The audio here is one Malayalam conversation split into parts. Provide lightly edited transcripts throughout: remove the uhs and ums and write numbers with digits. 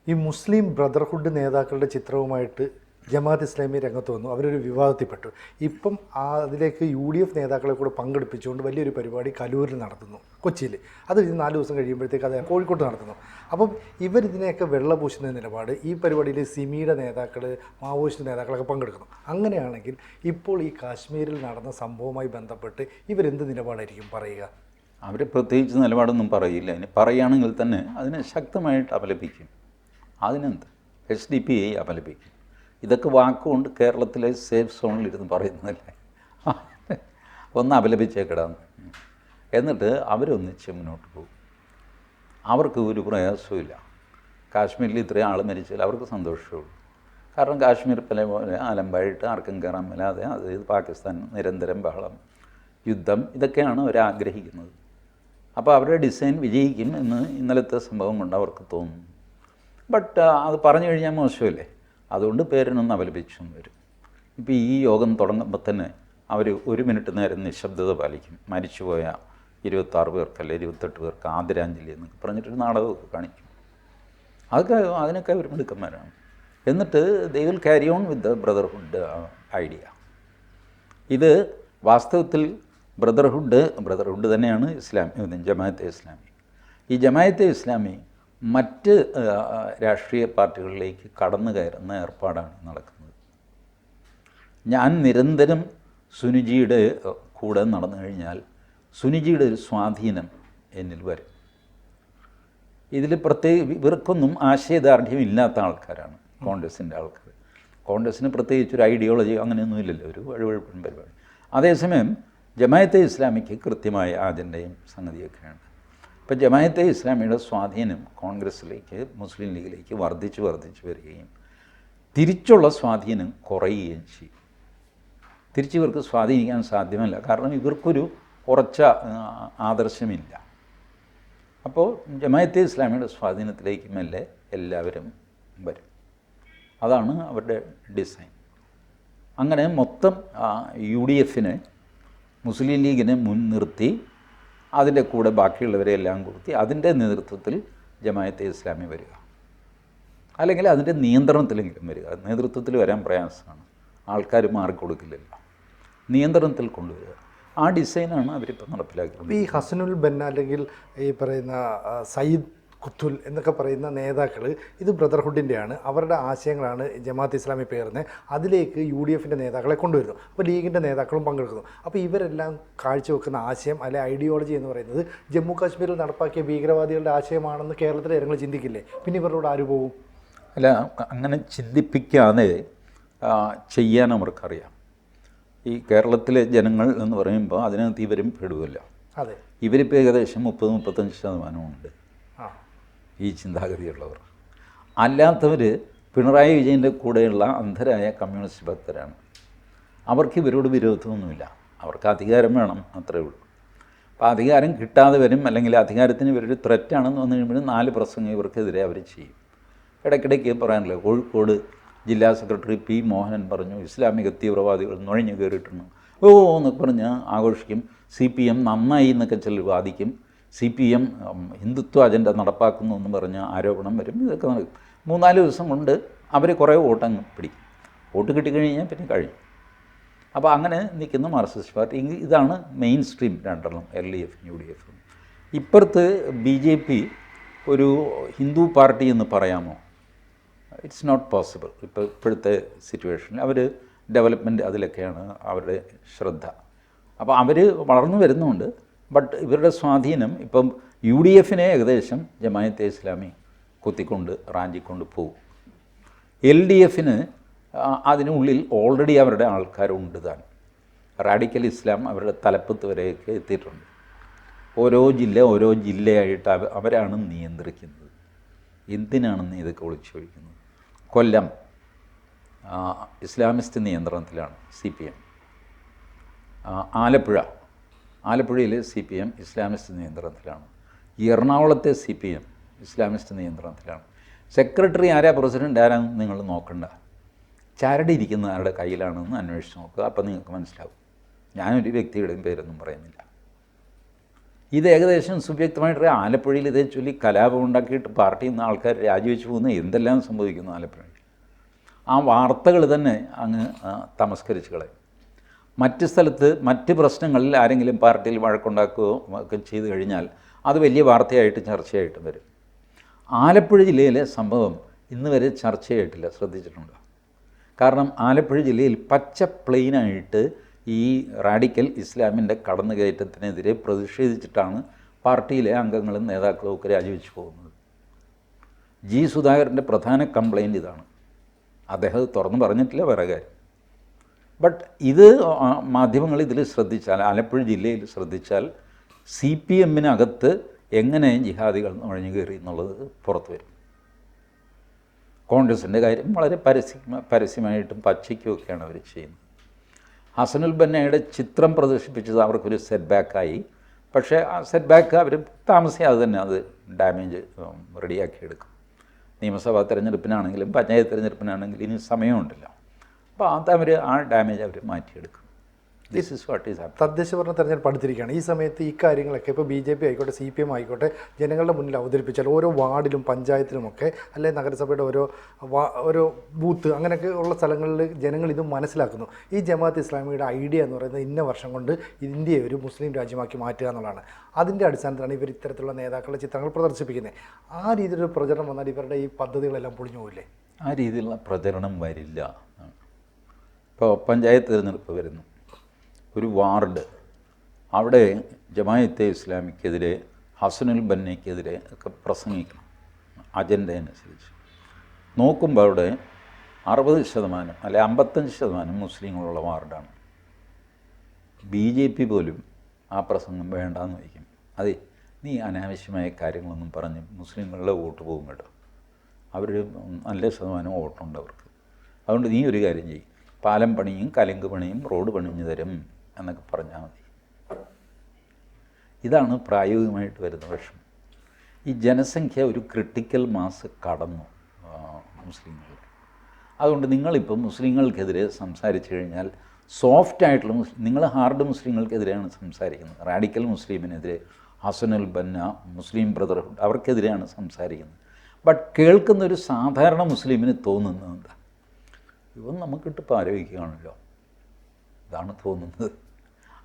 ഈ മുസ്ലിം ബ്രദർഹുഡ് നേതാക്കളുടെ ചിത്രവുമായിട്ട് ജമാഅത്ത് ഇസ്ലാമി രംഗത്ത് വന്നു. അവരൊരു വിവാദത്തിൽപ്പെട്ടു. ഇപ്പം അതിലേക്ക് UDF നേതാക്കളെ കൂടെ പങ്കെടുപ്പിച്ചുകൊണ്ട് വലിയൊരു പരിപാടി കലൂരിൽ നടത്തുന്നു, കൊച്ചിയിൽ. അത് 4 ദിവസം കഴിയുമ്പോഴത്തേക്ക് അത് കോഴിക്കോട്ട് നടത്തുന്നു. അപ്പം ഇവരിതിനെയൊക്കെ വെള്ളപൂശുന്ന നിലപാട്, ഈ പരിപാടിയിൽ സിമിയുടെ നേതാക്കൾ, മാവോയിസ്റ്റ് നേതാക്കളൊക്കെ പങ്കെടുക്കുന്നു. അങ്ങനെയാണെങ്കിൽ ഇപ്പോൾ ഈ കാശ്മീരിൽ നടന്ന സംഭവവുമായി ബന്ധപ്പെട്ട് ഇവരെന്ത് നിലപാടായിരിക്കും പറയുക? അവർ പ്രത്യേകിച്ച് നിലപാടൊന്നും പറയില്ല. ഇനി പറയുകയാണെങ്കിൽ തന്നെ അതിനെ ശക്തമായിട്ട് അപലപിക്കും. അതിനെന്ത് SDP അപലപിക്കും. ഇതൊക്കെ വാക്കുകൊണ്ട് കേരളത്തിലെ സേഫ് സോണിലിരുന്ന് പറയുന്നതല്ലേ. ഒന്ന് അപലപിച്ചേക്കിടാന്ന്. എന്നിട്ട് അവരൊന്നിച്ച് മുന്നോട്ട് പോകും. അവർക്ക് ഒരു പ്രയാസവുമില്ല. കാശ്മീരിൽ ഇത്രയും ആൾ മരിച്ചാൽ അവർക്ക് സന്തോഷമുള്ളൂ. കാരണം കാശ്മീർ പോലെ അലമ്പായിട്ട് ആർക്കും കയറാൻ മേലാതെ അത് പാകിസ്ഥാൻ നിരന്തരം ബഹളം, യുദ്ധം, ഇതൊക്കെയാണ് അവർ ആഗ്രഹിക്കുന്നത്. അപ്പോൾ അവരുടെ ഡിസൈൻ വിജയിക്കും എന്ന് ഇന്നലത്തെ സംഭവം കൊണ്ട് അവർക്ക് തോന്നുന്നു. ബട്ട് അത് പറഞ്ഞു കഴിഞ്ഞാൽ മോശമല്ലേ. അതുകൊണ്ട് പേരിനൊന്ന് അപലപിച്ചും വരും. ഇപ്പോൾ ഈ യോഗം തുടങ്ങുമ്പോൾ തന്നെ അവർ 1 മിനിറ്റ് നേരം നിശബ്ദത പാലിക്കും. മരിച്ചുപോയ 26 പേർക്ക് അല്ലെ 28 പേർക്ക് ആദരാഞ്ജലി എന്നൊക്കെ പറഞ്ഞിട്ടൊരു നാടകമൊക്കെ കാണിക്കും. അതിനൊക്കെ അവർ മിടുക്കന്മാരാണ്. എന്നിട്ട് they will carry on with the brotherhood idea. ഇത് വാസ്തവത്തിൽ ബ്രദർഹുഡ് തന്നെയാണ് ജമാഅത്തെ ഇസ്ലാമി. ഈ ജമാഅത്തെ ഇസ്ലാമി മറ്റ് രാഷ്ട്രീയ പാർട്ടികളിലേക്ക് കടന്നു കയറുന്ന ഏർപ്പാടാണ് നടക്കുന്നത്. ഞാൻ നിരന്തരം സുനിജിയുടെ കൂടെ നടന്നു കഴിഞ്ഞാൽ സുനിജിയുടെ ഒരു സ്വാധീനം എന്നിൽ വരും. ഇതിൽ ഇവർക്കൊന്നും ആശയദാർഢ്യം ഇല്ലാത്ത ആൾക്കാരാണ് കോൺഗ്രസിൻ്റെ ആൾക്കാർ. കോൺഗ്രസ്സിന് പ്രത്യേകിച്ചൊരു ഐഡിയോളജി അങ്ങനെയൊന്നും ഇല്ലല്ലോ, ഒരു വഴുവഴുപ്പൻ പരിപാടി. അതേസമയം ജമാഅത്തെ ഇസ്ലാമിക്ക് കൃത്യമായ അജണ്ടയും സംഗതിയൊക്കെയാണ്. ഇപ്പോൾ ജമാഅത്തെ ഇസ്ലാമിയുടെ സ്വാധീനം കോൺഗ്രസ്സിലേക്ക്, മുസ്ലിം ലീഗിലേക്ക് വർദ്ധിച്ചു വരികയും തിരിച്ചുള്ള സ്വാധീനം കുറയുകയും ചെയ്യും. തിരിച്ചിവർക്ക് സ്വാധീനിക്കാൻ സാധ്യമല്ല. കാരണം ഇവർക്കൊരു ഉറച്ച ആദർശമില്ല. അപ്പോൾ ജമാഅത്തെ ഇസ്ലാമിയുടെ സ്വാധീനത്തിലേക്ക് മെല്ലെ എല്ലാവരും വരും. അതാണ് അവരുടെ ഡിസൈൻ. അങ്ങനെ മൊത്തം UDFനെ, മുസ്ലിം ലീഗിനെ മുൻനിർത്തി അതിൻ്റെ കൂടെ ബാക്കിയുള്ളവരെ എല്ലാം കൊടുത്തി അതിൻ്റെ നേതൃത്വത്തിൽ ജമാഅത്തെ ഇസ്ലാമി വരിക, അല്ലെങ്കിൽ അതിൻ്റെ നിയന്ത്രണത്തിലെങ്കിലും വരിക. നേതൃത്വത്തിൽ വരാൻ പ്രയാസമാണ്, ആൾക്കാർ മാറിക്കൊടുക്കില്ലല്ലോ. നിയന്ത്രണത്തിൽ കൊണ്ടുവരിക, ആ ഡിസൈനാണ് അവരിപ്പോൾ നടപ്പിലാക്കുന്നത്. ഈ ഹസനുൽ ബന്ന അല്ലെങ്കിൽ ഈ പറയുന്ന സയ്യിദ് കുത്തുൽ എന്നൊക്കെ പറയുന്ന നേതാക്കൾ ഇത് ബ്രദർഹുഡിൻ്റെയാണ്, അവരുടെ ആശയങ്ങളാണ് ജമാഅത്ത് ഇസ്ലാമി പേരുന്നത്. അതിലേക്ക് UDFൻ്റെ നേതാക്കളെ കൊണ്ടുവരുന്നു. അപ്പോൾ ലീഗിൻ്റെ നേതാക്കളും പങ്കെടുക്കുന്നു. അപ്പോൾ ഇവരെല്ലാം കാഴ്ചവെക്കുന്ന ആശയം അല്ലെ ഐഡിയോളജി എന്ന് പറയുന്നത് ജമ്മു കാശ്മീരിൽ നടപ്പാക്കിയ ഭീകരവാദികളുടെ ആശയമാണെന്ന് കേരളത്തിലെ ജനങ്ങൾ ചിന്തിക്കില്ലേ? പിന്നെ ഇവരോട് ആര് പോകും? അല്ല, അങ്ങനെ ചിന്തിപ്പിക്കാതെ ചെയ്യാൻ അവർക്കറിയാം. ഈ കേരളത്തിലെ ജനങ്ങൾ എന്ന് പറയുമ്പോൾ അതിനകത്ത് ഇവരും പെടുമല്ലോ. അതെ, ഇവരിപ്പോൾ ഏകദേശം 30-35% ഈ ചിന്താഗതിയുള്ളവർ. അല്ലാത്തവർ പിണറായി വിജയൻ്റെ കൂടെയുള്ള അന്ധരായ കമ്മ്യൂണിസ്റ്റ് ഭക്തരാണ്. അവർക്ക് ഇവരോട് വിരോധമൊന്നുമില്ല. അവർക്ക് അധികാരം വേണം, അത്രേ ഉള്ളൂ. അപ്പോൾ അധികാരം കിട്ടാതെ വരും, അല്ലെങ്കിൽ അധികാരത്തിന് ഇവരൊരു ത്രെറ്റാണെന്ന് വന്നു കഴിയുമ്പോൾ 4 പ്രസംഗം ഇവർക്കെതിരെ അവർ ചെയ്യും. ഇടയ്ക്കിടയ്ക്ക് പറയാനില്ല, കോഴിക്കോട് ജില്ലാ സെക്രട്ടറി P. മോഹനൻ പറഞ്ഞു ഇസ്ലാമിക തീവ്രവാദികൾ നുഴഞ്ഞു കയറിയിട്ടുണ്ട് എന്നൊക്കെ പറഞ്ഞ് ആഘോഷിക്കും. CPM നന്നായി എന്നൊക്കെ ചിലർ വാദിക്കും. CPM ഹിന്ദുത്വ അജണ്ട നടപ്പാക്കുന്നു എന്ന് പറഞ്ഞ് ആരോപണം വരും. ഇതൊക്കെ നടക്കും. 3-4 ദിവസം കൊണ്ട് അവർ കുറേ വോട്ടങ്ങ് പിടിക്കും. വോട്ട് കിട്ടിക്കഴിഞ്ഞാൽ പിന്നെ കഴിയും. അപ്പോൾ അങ്ങനെ നിൽക്കുന്ന മാർക്സിസ്റ്റ് പാർട്ടി. ഇതാണ് മെയിൻ സ്ട്രീം രണ്ടെണ്ണം, LDF UDF. ഇപ്പുറത്ത് BJP ഒരു ഹിന്ദു പാർട്ടി എന്ന് പറയാമോ? It's not possible. ഇപ്പോഴത്തെ സിറ്റുവേഷനിൽ അവർ ഡെവലപ്മെൻറ്റ് അതിലൊക്കെയാണ് അവരുടെ ശ്രദ്ധ. അപ്പോൾ അവർ വളർന്നു വരുന്നുണ്ട്. ബട്ട് ഇവരുടെ സ്വാധീനം ഇപ്പം UDFനെ ഏകദേശം ജമാഅത്തെ ഇസ്ലാമി കുത്തിക്കൊണ്ട് റാഞ്ചിക്കൊണ്ട് പോകും. LDFന് അതിനുള്ളിൽ ഓൾറെഡി അവരുടെ ആൾക്കാരുണ്ട് താൻ. റാഡിക്കൽ ഇസ്ലാം അവരുടെ തലപ്പത്ത് വരെയൊക്കെ എത്തിയിട്ടുണ്ട്. ഓരോ ജില്ലയായിട്ട് അവരാണ് നിയന്ത്രിക്കുന്നത്. എന്തിനാണെന്ന് ഇതൊക്കെ ഒളിച്ചൊഴിക്കുന്നത്? കൊല്ലം ഇസ്ലാമിസ്റ്റ് നിയന്ത്രണത്തിലാണ് CPM. ആലപ്പുഴയിലെ CPM ഇസ്ലാമിസ്റ്റ് നിയന്ത്രണത്തിലാണ്. എറണാകുളത്തെ CPM ഇസ്ലാമിസ്റ്റ് നിയന്ത്രണത്തിലാണ്. സെക്രട്ടറി ആരാ, പ്രസിഡൻ്റ് ആരാന്ന് നിങ്ങൾ നോക്കണ്ട. ചരട് ഇരിക്കുന്ന ആരുടെ കയ്യിലാണെന്ന് അന്വേഷിച്ച് നോക്കുക. അപ്പോൾ നിങ്ങൾക്ക് മനസ്സിലാവും. ഞാനൊരു വ്യക്തിയുടെയും പേരൊന്നും പറയുന്നില്ല. ഇത് ഏകദേശം സുവ്യക്തമായിട്ട് ആലപ്പുഴയിൽ ഇതേ ചൊല്ലി കലാപം ഉണ്ടാക്കിയിട്ട് പാർട്ടിയിൽ നിന്ന് ആൾക്കാർ രാജിവെച്ച് പോകുന്ന എന്തെല്ലാം സംഭവിക്കുന്നു ആലപ്പുഴയിൽ. ആ വാർത്തകൾ തന്നെ അങ്ങ് തമസ്കരിച്ച് കളയും. മറ്റ് സ്ഥലത്ത് മറ്റ് പ്രശ്നങ്ങളിൽ ആരെങ്കിലും പാർട്ടിയിൽ വഴക്കുണ്ടാക്കുകയോ ഒക്കെ ചെയ്തു കഴിഞ്ഞാൽ അത് വലിയ വാർത്തയായിട്ട് ചർച്ചയായിട്ട് വരും. ആലപ്പുഴ ജില്ലയിലെ സംഭവം ഇന്ന് വരെ ചർച്ചയായിട്ടില്ല, ശ്രദ്ധിച്ചിട്ടുണ്ട്. കാരണം ആലപ്പുഴ ജില്ലയിൽ പച്ച പ്ലെയിനായിട്ട് ഈ റാഡിക്കൽ ഇസ്ലാമിൻ്റെ കടന്നുകയറ്റത്തിനെതിരെ പ്രതിഷേധിച്ചിട്ടാണ് പാർട്ടിയിലെ അംഗങ്ങളും നേതാക്കളും ഒക്കെ രാജിവെച്ച് പോകുന്നത്. ജി സുധാകരൻ്റെ പ്രധാന കംപ്ലയിൻ്റ് ഇതാണ്. അദ്ദേഹം അത് തുറന്നു പറഞ്ഞിട്ടില്ല, വേറെ കാര്യം. ബട്ട് ഇത് മാധ്യമങ്ങൾ ഇതിൽ ശ്രദ്ധിച്ചാൽ, ആലപ്പുഴ ജില്ലയിൽ ശ്രദ്ധിച്ചാൽ CPM-നകത്ത് എങ്ങനെ ജിഹാദികൾ നുഴഞ്ഞു കയറി എന്നുള്ളത് പുറത്തു വരും. കോൺഗ്രസിൻ്റെ കാര്യം വളരെ പരസ്യമായിട്ടും പച്ചയ്ക്കുമൊക്കെയാണ് അവർ ചെയ്യുന്നത്. ഹസനുൽ ബന്നയുടെ ചിത്രം പ്രദർശിപ്പിച്ചത് അവർക്കൊരു സെറ്റ് ബാക്കായി. പക്ഷേ ആ സെറ്റ് ബാക്ക് അവർ താമസിയാതെ തന്നെ അത് ഡാമേജ് റെഡിയാക്കിയെടുക്കും. നിയമസഭാ തെരഞ്ഞെടുപ്പിനാണെങ്കിലും പഞ്ചായത്ത് തെരഞ്ഞെടുപ്പിനാണെങ്കിലും ഇനി സമയമുണ്ടല്ലോ. അപ്പോൾ അതവർ ആ ഡാമേജ് അവർ മാറ്റിയെടുക്കും. This is what is happening. തദ്ദേശഭരണ തെരഞ്ഞെടുപ്പ് അടുത്തിരിക്കുകയാണ്. ഈ സമയത്ത് ഈ കാര്യങ്ങളൊക്കെ ഇപ്പോൾ BJP ആയിക്കോട്ടെ CPM ആയിക്കോട്ടെ ജനങ്ങളുടെ മുന്നിൽ അവതരിപ്പിച്ചാൽ ഓരോ വാർഡിലും പഞ്ചായത്തിലുമൊക്കെ അല്ലെങ്കിൽ നഗരസഭയുടെ ഓരോ ബൂത്ത് അങ്ങനെയൊക്കെ ഉള്ള സ്ഥലങ്ങളിൽ ജനങ്ങൾ ഇത് മനസ്സിലാക്കുന്നു. ഈ ജമാഅത്ത് ഇസ്ലാമിയുടെ ഐഡിയ എന്ന് പറയുന്നത് ഇന്ന വർഷം കൊണ്ട് ഇന്ത്യയെ ഒരു മുസ്ലിം രാജ്യമാക്കി മാറ്റുക എന്നുള്ളതാണ്. അതിൻ്റെ അടിസ്ഥാനത്തിലാണ് ഇവർ ഇത്തരത്തിലുള്ള നേതാക്കളുടെ ചിത്രങ്ങൾ പ്രദർശിപ്പിക്കുന്നത്. ആ രീതിയിലൊരു പ്രചരണം വന്നാൽ ഇവരുടെ ഈ പദ്ധതികളെല്ലാം പൊളിഞ്ഞു പോകില്ലേ? ആ രീതിയിലുള്ള പ്രചരണം വരില്ല. ഇപ്പോൾ പഞ്ചായത്ത് തിരഞ്ഞെടുപ്പ് വരുന്നു, ഒരു വാർഡ്, അവിടെ ജമാഅത്തെ ഇസ്ലാമിക്കെതിരെ ഹസനുൽ ബന്നയ്ക്കെതിരെ ഒക്കെ പ്രസംഗിക്കണം അജണ്ട അനുസരിച്ച്. നോക്കുമ്പോൾ അവിടെ 60% അല്ലെ 55% മുസ്ലിങ്ങളുള്ള വാർഡാണ്. BJP പോലും ആ പ്രസംഗം വേണ്ടാന്ന് വയ്ക്കും. അതെ, നീ അനാവശ്യമായ കാര്യങ്ങളൊന്നും പറഞ്ഞ് മുസ്ലിങ്ങളുടെ വോട്ട് പോകും കേട്ടോ, അവർ നല്ല ശതമാനം വോട്ടുണ്ട് അവർക്ക്. അതുകൊണ്ട് നീ ഒരു കാര്യം ചെയ്യും, പാലം പണിയും കലുങ്ക് പണിയും റോഡ് പണിഞ്ഞു തരും എന്നൊക്കെ പറഞ്ഞാൽ മതി. ഇതാണ് പ്രായോഗികമായിട്ട് വരുന്ന പ്രശ്നം. ഈ ജനസംഖ്യ ഒരു ക്രിട്ടിക്കൽ മാസ് കടന്നു മുസ്ലിങ്ങളിൽ. അതുകൊണ്ട് നിങ്ങളിപ്പോൾ മുസ്ലിങ്ങൾക്കെതിരെ സംസാരിച്ചു കഴിഞ്ഞാൽ സോഫ്റ്റായിട്ടുള്ള നിങ്ങൾ ഹാർഡ് മുസ്ലിങ്ങൾക്കെതിരെയാണ് സംസാരിക്കുന്നത്. റാഡിക്കൽ മുസ്ലിമിനെതിരെ, ഹസനുൽ ബന്ന, മുസ്ലിം ബ്രദർഹുഡ് അവർക്കെതിരെയാണ് സംസാരിക്കുന്നത്. ബട്ട് കേൾക്കുന്നൊരു സാധാരണ മുസ്ലിമിന് തോന്നുന്നത് എന്താ? ഇവൻ നമുക്കിട്ട് ആലോചിക്കുകയാണല്ലോ, ഇതാണ് തോന്നുന്നത്.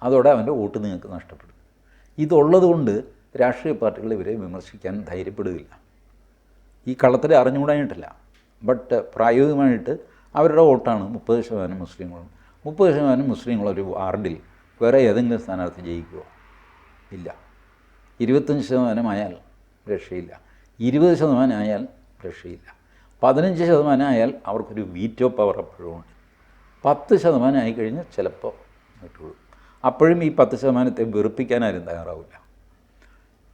അതോടെ അവൻ്റെ വോട്ട് നിങ്ങൾക്ക് നഷ്ടപ്പെടും. ഇതുള്ളത് കൊണ്ട് രാഷ്ട്രീയ പാർട്ടികൾ ഇവരെ വിമർശിക്കാൻ ധൈര്യപ്പെടുകയില്ല. ഈ കളത്തിൽ അറിഞ്ഞുകൂടായിട്ടില്ല. ബട്ട് പ്രായോഗികമായിട്ട് അവരുടെ വോട്ടാണ് 30% മുസ്ലിങ്ങളും. 30% മുസ്ലിങ്ങളൊരു വാർഡിൽ വേറെ ഏതെങ്കിലും സ്ഥാനാർത്ഥി ജയിക്കുമോ? ഇല്ല. 25% ആയാൽ രക്ഷയില്ല. 20% ആയാൽ രക്ഷയില്ല. 15% ആയാൽ അവർക്കൊരു വീറ്റോ പവർ അപ്പോഴും ഉണ്ട്. 10% ആയിക്കഴിഞ്ഞാൽ ചിലപ്പോൾ കിട്ടുള്ളൂ. അപ്പോഴും ഈ 10% വെറുപ്പിക്കാൻ ആരും തയ്യാറാവില്ല.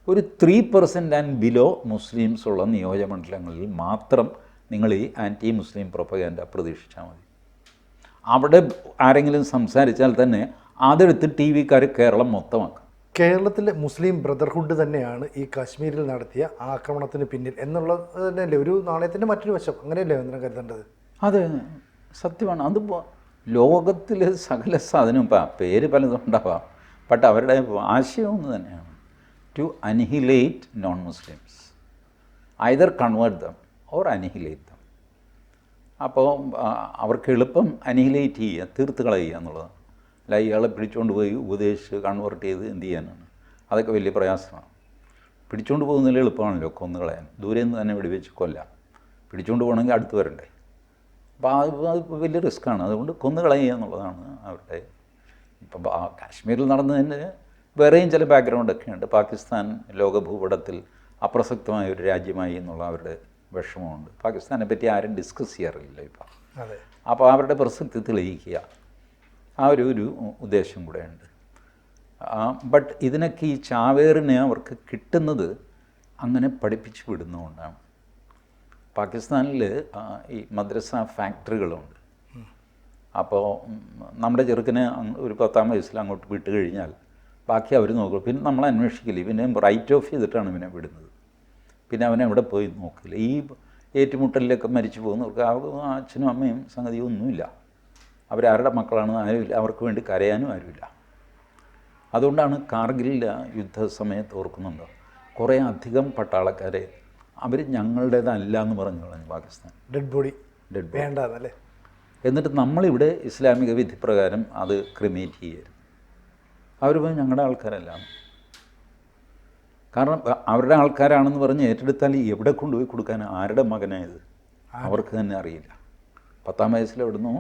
ഒരു 3% ആൻഡ് ബിലോ മുസ്ലിംസ് ഉള്ള നിയോജകമണ്ഡലങ്ങളിൽ മാത്രം നിങ്ങൾ ഈ ആൻറ്റി മുസ്ലിം പ്രൊപ്പഗാൻഡ പ്രതീക്ഷിച്ചാൽ മതി. അവിടെ ആരെങ്കിലും സംസാരിച്ചാൽ തന്നെ അതെടുത്ത് TV-ക്കാർ കേരളം മൊത്തമാക്കും. കേരളത്തിലെ മുസ്ലിം ബ്രദർഹുഡ് തന്നെയാണ് ഈ കാശ്മീരിൽ നടത്തിയ ആക്രമണത്തിന് പിന്നിൽ എന്നുള്ളത് തന്നെയല്ലേ ഒരു നാണയത്തിൻ്റെ മറ്റൊരു വശം? അങ്ങനെയല്ലേ എന്തിനാ കരുതേണ്ടത്? അത് സത്യമാണ്. അത് ലോകത്തിൽ സകല സാധനവും പേര് പലതും ഉണ്ടാവാം, ബട്ട് അവരുടെ ആശയം ഒന്ന് തന്നെയാണ്, to annihilate non Muslims, either convert them or annihilate them. അപ്പോൾ അവർക്ക് എളുപ്പം അനിഹിലേറ്റ് ചെയ്യുക, തീർത്ത് കളയുക എന്നുള്ളതാണ്. അല്ല ഇയാളെ പിടിച്ചുകൊണ്ട് പോയി ഉപദേശിച്ച് കൺവേർട്ട് ചെയ്ത് എന്ത് ചെയ്യാനാണ്? അതൊക്കെ വലിയ പ്രയാസമാണ്. പിടിച്ചുകൊണ്ട് പോകുന്നതിൽ എളുപ്പമാണല്ലോ കൊന്നുകളയാൻ, ദൂരെ നിന്ന് തന്നെ വെടിവെച്ച് കൊല്ലാം. പിടിച്ചുകൊണ്ട് പോകണമെങ്കിൽ അടുത്ത് വരണ്ടേ? അപ്പോൾ അത് വലിയ റിസ്ക്കാണ്. അതുകൊണ്ട് കൊന്നുകളയുക എന്നുള്ളതാണ് അവരുടെ. ഇപ്പം കാശ്മീരിൽ നടന്നതിന് വേറെയും ചില ബാക്ക്ഗ്രൗണ്ടൊക്കെ ഉണ്ട്. പാകിസ്ഥാൻ ലോകഭൂപടത്തിൽ അപ്രസക്തമായ ഒരു രാജ്യമായി എന്നുള്ള അവരുടെ വിഷമമുണ്ട്. പാകിസ്ഥാനെ പറ്റി ആരും ഡിസ്കസ് ചെയ്യാറില്ല ഇപ്പം. അപ്പോൾ അവരുടെ പ്രസക്തി തെളിയിക്കുക, ആ ഒരു ഉദ്ദേശം കൂടെ ഉണ്ട്. ബട്ട് ഇതിനൊക്കെ ഈ ചാവേറിനെ അവർക്ക് കിട്ടുന്നത് അങ്ങനെ പഠിപ്പിച്ചു വിടുന്നതുകൊണ്ടാണ്. പാകിസ്ഥാനിൽ ഈ മദ്രസ ഫാക്ടറികളുണ്ട്. അപ്പോൾ നമ്മുടെ ചെറുക്കനെ ഒരു 10-ാം വയസ്സിൽ അങ്ങോട്ട് വിട്ട് കഴിഞ്ഞാൽ ബാക്കി അവർ നോക്കും. പിന്നെ നമ്മൾ അന്വേഷിക്കില്ല, ഇവനെ റൈറ്റ് ഓഫ് ചെയ്തിട്ടാണ് ഇവനെ വിടുന്നത്. പിന്നെ അവനെ എവിടെ പോയി നോക്കില്ല. ഈ ഏറ്റുമുട്ടലിലൊക്കെ മരിച്ചു പോകുന്നവർക്ക് അച്ഛനും അമ്മയും സംഗതിയും ഒന്നുമില്ല. അവരാരുടെ മക്കളാണ് ആരുമില്ല, അവർക്ക് വേണ്ടി കരയാനും ആരുമില്ല. അതുകൊണ്ടാണ് കാർഗിലിലെ യുദ്ധസമയത്ത് ഓർക്കുന്നുണ്ടോ, കുറേ അധികം പട്ടാളക്കാരെ അവർ ഞങ്ങളുടേതല്ല എന്ന് പറഞ്ഞു കളഞ്ഞു പാകിസ്ഥാൻ. ഡെഡ് ബോഡി വേണ്ടല്ലേ. എന്നിട്ട് നമ്മളിവിടെ ഇസ്ലാമിക വിധിപ്രകാരം അത് ക്രിമേറ്റ് ചെയ്യരുത്. അവർ പോയി ഞങ്ങളുടെ ആൾക്കാരല്ല. കാരണം അവരുടെ ആൾക്കാരാണെന്ന് പറഞ്ഞ് ഏറ്റെടുത്താൽ എവിടെ കൊണ്ടുപോയി കൊടുക്കാൻ, ആരുടെ മകനായത് അവർക്ക് തന്നെ അറിയില്ല. 10-ാം വയസ്സിൽ എവിടുന്നോ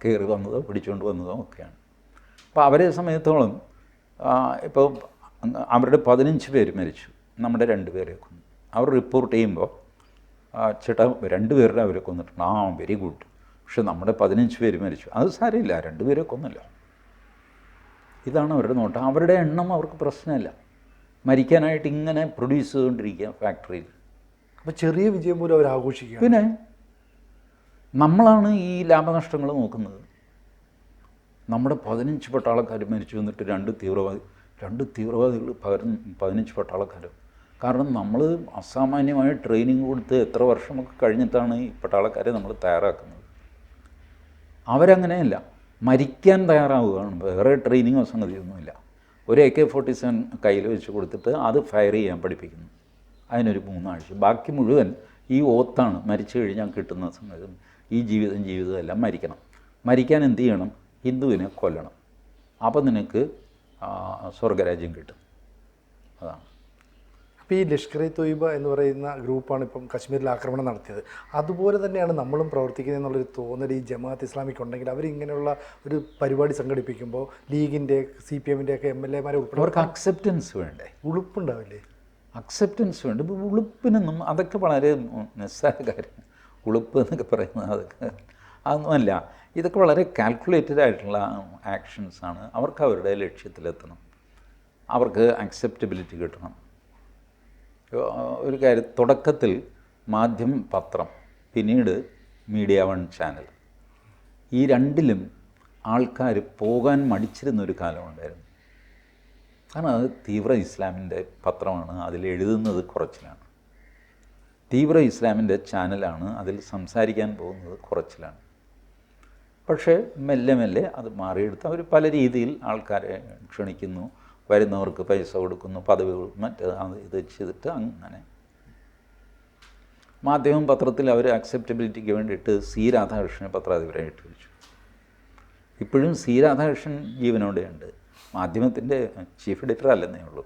കയറി വന്നതോ പിടിച്ചുകൊണ്ട് വന്നതോ ഒക്കെയാണ്. അപ്പോൾ അവരെ സമയത്തോളം ഇപ്പോൾ അവരുടെ 15 പേര് മരിച്ചു, നമ്മുടെ 2 പേരെ കൊന്നു. അവർ റിപ്പോർട്ട് ചെയ്യുമ്പോൾ ചേട്ടാ 2 പേരുടെ അവരെ കൊന്നിട്ടുണ്ട്, വെരി ഗുഡ്, പക്ഷെ നമ്മുടെ 15 പേര് മരിച്ചു, അത് സാരമില്ല, 2 പേരെ കൊന്നല്ലോ. ഇതാണ് അവരുടെ നോട്ടം. അവരുടെ എണ്ണം അവർക്ക് പ്രശ്നമില്ല, മരിക്കാനായിട്ട് ഇങ്ങനെ പ്രൊഡ്യൂസ് ചെയ്തുകൊണ്ടിരിക്കുക ഫാക്ടറിയിൽ. അപ്പോൾ ചെറിയ വിജയം പോലും അവർ ആഘോഷിക്കുക. പിന്നെ നമ്മളാണ് ഈ ലാഭനഷ്ടങ്ങൾ നോക്കുന്നത്. നമ്മുടെ 15 പട്ടാളക്കാർ മരിച്ചു എന്നിട്ട് 2 തീവ്രവാദികൾ പകരം 15 പട്ടാളക്കാരും. കാരണം നമ്മൾ അസാമാന്യമായ ട്രെയിനിങ് കൊടുത്ത് എത്ര വർഷമൊക്കെ കഴിഞ്ഞിട്ടാണ് ഈ പട്ടാളക്കാരെ നമ്മൾ തയ്യാറാക്കുന്നത്. അവരങ്ങനെയല്ല, മരിക്കാൻ തയ്യാറാവുകയാണ്, വേറെ ട്രെയിനിങ്ങോ സംഗതിയൊന്നുമില്ല. ഒരു AK-47 കയ്യിൽ വെച്ച് കൊടുത്തിട്ട് അത് ഫയർ ചെയ്യാൻ പഠിപ്പിക്കുന്നു, അതിനൊരു 3 ആഴ്ച. ബാക്കി മുഴുവൻ ഈ ഓത്താണ്, മരിച്ചു കഴിഞ്ഞാൽ കിട്ടുന്ന സംഗതി. ഈ ജീവിതമെല്ലാം മരിക്കണം. മരിക്കാൻ എന്ത് ചെയ്യണം? ഹിന്ദുവിനെ കൊല്ലണം, അപ്പോൾ നിനക്ക് സ്വർഗരാജ്യം കിട്ടും. അതാണ്. അപ്പോൾ ഈ ലഷ്കർ-ഇ-തോയ്ബ എന്ന് പറയുന്ന ഗ്രൂപ്പാണ് ഇപ്പം കശ്മീരിൽ ആക്രമണം നടത്തിയത്. അതുപോലെ തന്നെയാണ് നമ്മളും പ്രവർത്തിക്കുന്നത് എന്നുള്ളൊരു തോന്നൽ ഈ ജമാഅത്ത് ഇസ്ലാമിക്ക് ഉണ്ടെങ്കിൽ അവരിങ്ങനെയുള്ള ഒരു പരിപാടി സംഘടിപ്പിക്കുമ്പോൾ ലീഗിൻ്റെ CPM-ൻ്റെ ഒക്കെ MLA-മാരെ ഉൾപ്പെടെ അവർക്ക് അക്സെപ്റ്റൻസ് വേണ്ടേ? ഉളുപ്പുണ്ടാവില്ലേ? അക്സെപ്റ്റൻസ് വേണ്ട. ഇപ്പോൾ ഉളുപ്പിനൊന്നും, അതൊക്കെ വളരെ നിസ്സാര കാര്യം. ഉളുപ്പ് എന്നൊക്കെ പറയുന്നത് അതൊന്നുമല്ല. ഇതൊക്കെ വളരെ കാൽക്കുലേറ്റഡ് ആയിട്ടുള്ള ആക്ഷൻസാണ്. അവർക്ക് അവരുടെ ലക്ഷ്യത്തിലെത്തണം, അവർക്ക് അക്സെപ്റ്റബിലിറ്റി കിട്ടണം. ഒരു കാര്യം, തുടക്കത്തിൽ മാധ്യമം, പത്രം, പിന്നീട് മീഡിയ 1 ചാനൽ, ഈ 2ലും ആൾക്കാർ പോകാൻ മടിച്ചിരുന്നൊരു കാലമുണ്ടായിരുന്നു. കാരണം അത് തീവ്ര ഇസ്ലാമിൻ്റെ പത്രമാണ്, അതിൽ എഴുതുന്നത് കുറച്ചിലാണ്. തീവ്ര ഇസ്ലാമിൻ്റെ ചാനലാണ്, അതിൽ സംസാരിക്കാൻ പോകുന്നത് കുറച്ചിലാണ്. പക്ഷേ മെല്ലെ മെല്ലെ അത് മാറിയെടുത്ത് അവർ പല രീതിയിൽ ആൾക്കാരെ ക്ഷണിക്കുന്നു, വരുന്നവർക്ക് പൈസ കൊടുക്കുന്നു, പദവികൾ ഇത് ചെയ്തിട്ട് അങ്ങനെ. മാധ്യമം പത്രത്തിൽ അവർ അക്സെപ്റ്റബിലിറ്റിക്ക് വേണ്ടിയിട്ട് C. രാധാകൃഷ്ണനെ പത്രാധിപരായിട്ട് വെച്ചു. ഇപ്പോഴും C. രാധാകൃഷ്ണൻ ജീവനോടെയുണ്ട്, മാധ്യമത്തിൻ്റെ ചീഫ് എഡിറ്റർ അല്ലെന്നേ ഉള്ളൂ.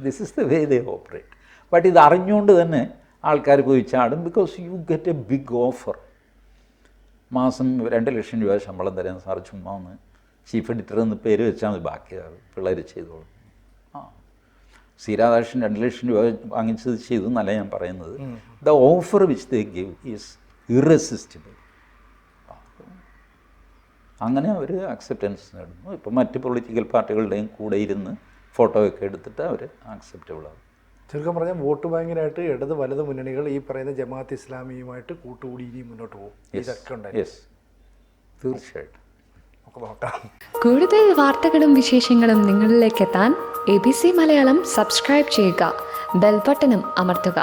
This is the way they operate. But ഇത് അറിഞ്ഞുകൊണ്ട് തന്നെ ആൾക്കാർ പോയി ചാടും. Because you get a big offer. മാസം 2 ലക്ഷം രൂപ ശമ്പളം തരാൻ സാർ, ചുമ്മാ ഒന്ന് ചീഫ് എഡിറ്റർ എന്ന് പേര് വെച്ചാൽ മതി, ബാക്കി പിള്ളേർ ചെയ്തോളും. C. രാധാകൃഷ്ണൻ 2 ലക്ഷം രൂപ വാങ്ങിച്ചത് ചെയ്തു എന്നല്ല ഞാൻ പറയുന്നത്. The offer which they give is irresistible. അങ്ങനെ അവർ അക്സെപ്റ്റൻസ് നേടുന്നു. ഇപ്പം മറ്റ് പൊളിറ്റിക്കൽ പാർട്ടികളുടെയും കൂടെ ഇരുന്ന് ഫോട്ടോയൊക്കെ എടുത്തിട്ട് അവർ അക്സെപ്റ്റബിൾ ആകും. ചുരുക്കം പറഞ്ഞാൽ വോട്ട് ബാങ്കിനായിട്ട് ഇടത് വലത് മുന്നണികൾ ഈ പറയുന്ന ജമാഅത്ത് ഇസ്ലാമിയുമായിട്ട് കൂട്ടുകൂടി ഇനി മുന്നോട്ട് പോകും. ഇതൊക്കെ ഉണ്ടായി. യെസ്, തീർച്ചയായിട്ടും. നമുക്ക് നോക്കാം. കൂടുതൽ വാർത്തകളും വിശേഷങ്ങളും നിങ്ങളിലേക്ക് എത്താൻ ABC മലയാളം സബ്സ്ക്രൈബ് ചെയ്യുക, ബെൽ ബട്ടണും അമർത്തുക.